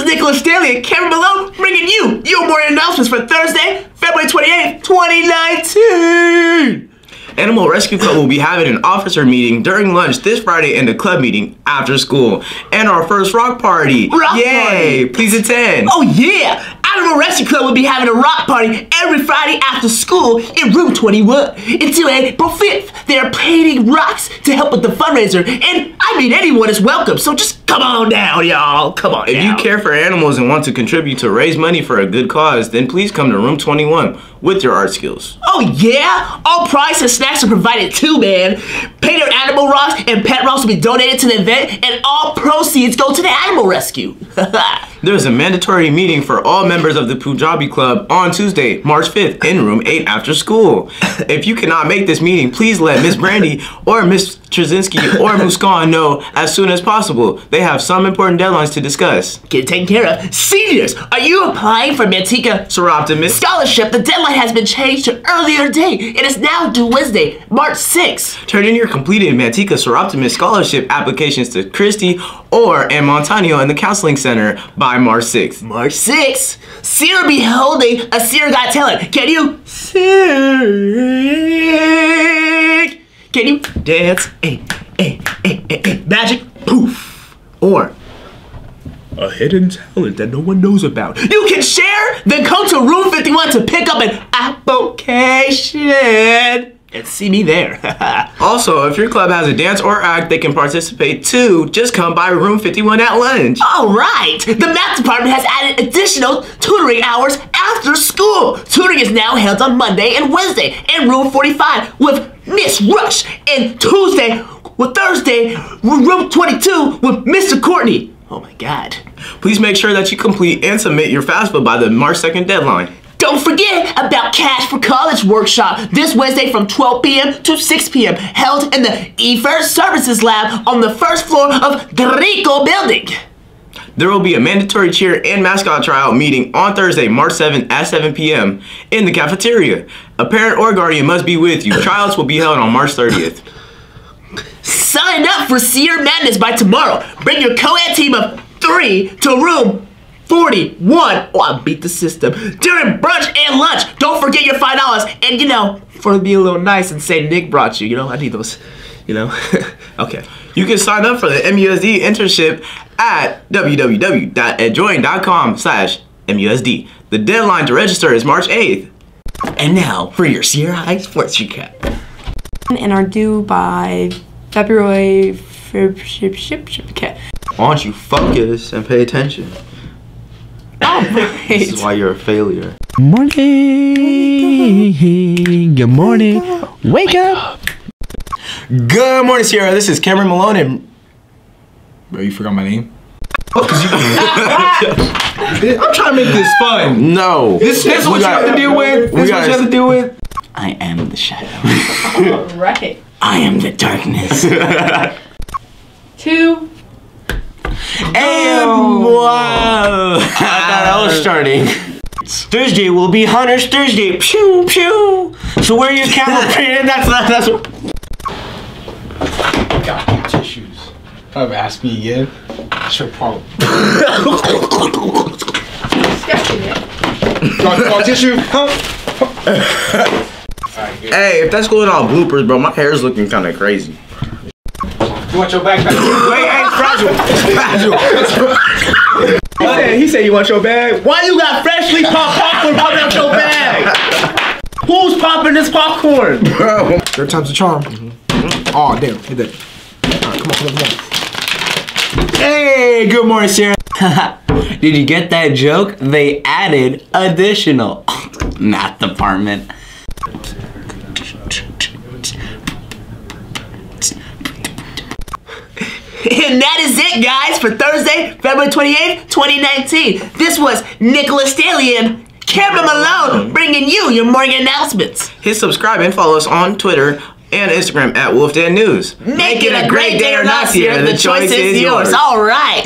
Nicholas Stanley and Cameron Malone bringing you your morning announcements for Thursday, February 28th, 2019. Animal Rescue Club will be having an officer meeting during lunch this Friday and a club meeting after school. And our first rock party. Yay! Please attend. Oh yeah! Animal Rescue Club will be having a rock party every Friday after school in room 21 until April 5th. They are painting rocks to help with the fundraiser, and I mean anyone is welcome, so just come on down, y'all. Come on If down. you care for animals and want to contribute to raise money for a good cause, then please come to room 21 with your art skills. Oh yeah? All prize and snacks are provided too, man. Painted animal rocks and pet rocks will be donated to the event, and all proceeds go to the animal rescue. There's a mandatory meeting for all members of the Punjabi Club on Tuesday, March 5th in room 8 after school. If you cannot make this meeting, please let Miss Brandy or Miss Trzynski or Muskan know as soon as possible. They have some important deadlines to discuss. Get taken care of. Seniors, are you applying for Manteca Seroptimus Scholarship? The deadline has been changed to earlier date. It is now due Wednesday, March 6th. Turn in your completed Manteca Seroptimus Scholarship applications to Christy and Montanio in the Counseling Center by March 6th. March 6th. Sierra will be holding a Sierra Got Talent. Can you sing? Can you dance? Magic poof. Or a hidden talent that no one knows about. You can share? Then come to room 51 to pick up an application and see me there. Also, if your club has a dance or act they can participate too, just come by room 51 at lunch. All right. The math department has added additional tutoring hours after school. Tutoring is now held on Monday and Wednesday in room 45 with Miss Rush, and Thursday room 22 with Mr. Courtney. Oh my God. Please make sure that you complete and submit your FAFSA by the March 2nd deadline. Don't forget about Cash for College workshop this Wednesday from 12 p.m. to 6 p.m. held in the eFirst Services Lab on the first floor of the Rico building. There will be a mandatory cheer and mascot tryout meeting on Thursday, March 7th at 7 p.m. in the cafeteria. A parent or guardian must be with you. Tryouts will be held on March 30th. Sign up for Sierra Madness by tomorrow. Bring your co-ed team of 3 to room 41. Oh, I beat the system. During brunch and lunch, don't forget your $5. And for to be a little nice and say Nick brought you, I need those, Okay. You can sign up for the MUSD internship at www.adjoin.com/MUSD. The deadline to register is March 8th. And now for your Sierra High Sports Recap. And are due by February. Okay. Why don't you focus and pay attention? All right. This is why you're a failure. Morning. Good morning. Wake up. Good morning, Sierra. This is Cameron Malone and... Bro, you forgot my name? I'm trying to make this fun. No. This is what you have to deal with. This is what you have to deal with. I am the shadow. All right. I am the darkness. 2. Wow. I thought I was starting. Thursday will be Hunter's Thursday. Pew pew. So wear your camel print. That's what. Got tissues. Don't ask me again. That's your problem. Got tissue? Hey, if that's going on bloopers, bro, my hair's looking kind of crazy. You want your bag back? Hey, fragile. He said you want your bag? Why you got freshly popped popcorn popping out your bag? Who's popping this popcorn? Bro. Third time's a charm. Oh, damn. Hit that. Alright, come on. Hey, good morning, Sarah. Did you get that joke? They added additional. Math department. And that is it, guys, for Thursday, February 28th, 2019. This was Nicholas Stanley and Cameron Malone bringing you your morning announcements. Hit subscribe and follow us on Twitter and Instagram at WolfDen News. Make it a great day or not, Sierra. The choice is yours. All right.